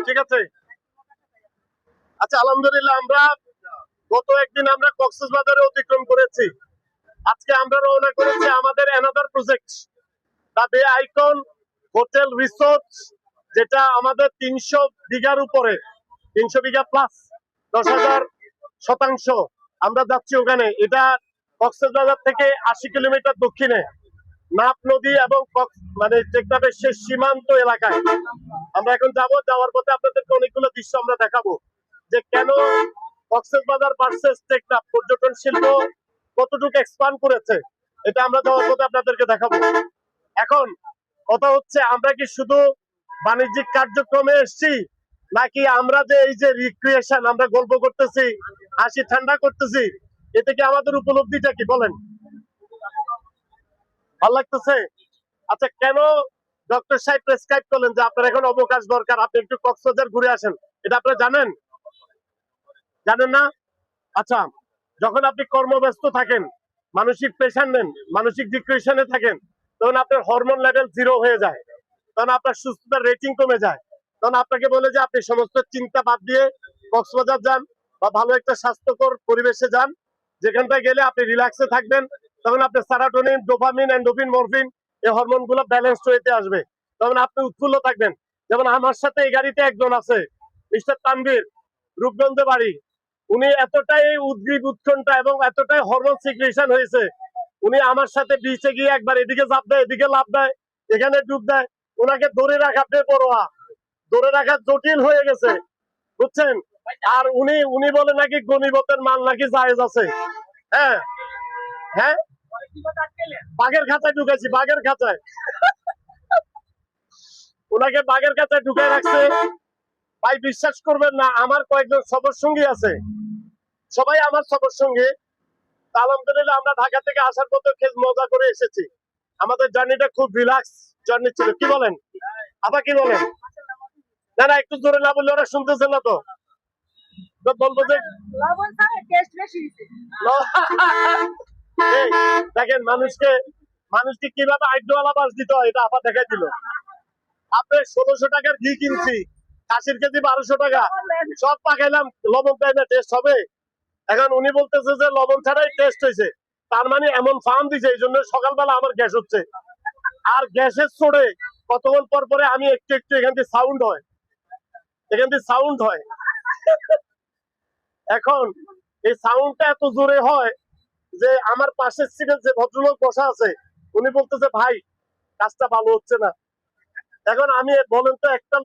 ঠিক আছে। আচ্ছা, আলহামদুলিল্লাহ আমরা গত একদিন আমরা কক্সবাজারে অতিক্রম করেছি। আজকে আমরা রওনা করেছি আমাদের অ্যানাদার প্রজেক্ট, দ্য বে আইকন হোটেল রিসোর্ট, যেটা আমাদের 300 বিঘার উপরে, 300 বিঘা প্লাস 10,000 শতাংশ আমরা যাচ্ছি ওখানে। এটা কক্সবাজার থেকে 80 কিলোমিটার দক্ষিণে নাপ নদী এবং মানে টেকনাফের শেষ সীমান্ত এলাকায় আমরা এখন যাওয়ার পথে আপনাদেরকে অনেকগুলো দৃশ্য আমরা দেখাবো যে কেন কক্সবাজার ভার্সেস টেকনাফ পর্যটন শিল্প কতটুকু এক্সপান্ড করেছে, এটা আমরা যাওয়ার পথে আপনাদেরকে দেখাবো। এখন কথা হচ্ছে, আমরা কি শুধু বাণিজ্যিক কার্যক্রমে এসেছি, নাকি আমরা যে এই যে রিক্রিয়েশন আমরা গল্প করতেছি, হাসি ঠান্ডা করতেছি, এতে কি আমাদের উপলব্ধিটা কি বলেন? ভালো লাগতেছে? আচ্ছা, কেন ডক্টর সাহেব প্রেসক্রাইব করলেন যে আপনার এখন অবকাশ দরকার, আপনি একটু কক্সবাজার ঘুরে আসেন? এটা আপনারা জানেন? জানেন না? আচ্ছা, যখন আপনি কর্মব্যস্ত থাকেন, মানসিক প্রেশার নেন, মানসিক ডিপ্রেশনে থাকেন, তখন আপনার হরমোন লেভেল 0 হয়ে যায়, তখন আপনার সুস্থতার রেটিং কমে যায়, তখন আপনাকে বলে যে আপনি সমস্ত চিন্তা বাদ দিয়ে কক্সবাজার যান বা ভালো একটা স্বাস্থ্যকর পরিবেশে যান, যেখানটায় গেলে আপনি রিল্যাক্সে থাকবেন। তখন আপনার সেরাটোনিন, ডোপামিন, এন্ডোফিন, মরফিন এই হরমোন গুলো ব্যালেন্স হয়ে আসবে, তখন আপনি উৎফুল্ল থাকবেন। যেমন আমার সাথে এই গাড়িতে একজন আছে, মিস্টার তানভীর, রূপগঞ্জে বাড়ি। উনি এতটাই উদ্গ্রীব, উৎকণ্ঠা এবং এতটাই হরমোন সিক্রেশন হয়েছে, উনি আমার সাথে বিচে গিয়ে একবার এদিকে ঝাঁপ দেয়, এদিকে লাফ দেয়, এখানে ডুব দেয়। ওনাকে ধরে রাখা বেপরোয়া, ধরে রাখা জটিল হয়ে গেছে, বুঝছেন? আর উনি উনি বলে নাকি গনিবতের মাল নাকি জায়েজ আছে। হ্যাঁ হ্যাঁ, বাঘের খাঁচায় ঢুকাইছি, বাঘের খাঁচায়। ওনাকে বাঘের খাঁচায় ঢুকাই রাখছে। ভাই বিশ্বাস করবেন না, আমার কয়েকজন সফর সঙ্গী আছে, সবাই আমার সফর সঙ্গী। আলহামদুলিল্লাহ আমরা ঢাকা থেকে আসার পথে খেজ মজা করে এসেছি। আমাদের জার্নিটা খুব রিল্যাক্স জার্নি ছিল, কি বলেন? আপা কি বলেন? না না, একটু জোরে না বললে ওরা শুনতেছে না, তো বলবো যে দেখেন মানুষকে কিভাবে আইডওয়ালা বাস দিতে হয় এটা আপা দেখাই দিল। আপনি 1600 টাকার ঘি কিনছি, 80 কেজি 1200 টাকা, সব পাকাইলাম, লবণ দেয় না, টেস্ট হবে? এখন উনি বলতেছে যে লবণ ছাড়াই টেস্ট হয়েছে, তার মানে এমন ফার্ম দিছে, এই জন্য সকালবেলা আমার গ্যাস হচ্ছে। আর গ্যাসের চড়ে কতক্ষণ পর পরে আমি একটু একটু এখান থেকে সাউন্ড হয়, এখান থেকে সাউন্ড হয়। এখন এই সাউন্ডটা এত জোরে হয় যে আমার পাশের সিটে যে ভদ্রলোক বসা আছে, উনি বলতেছে ভাই কাজটা ভালো হচ্ছে না। এখন আমি বলেন তো, একটা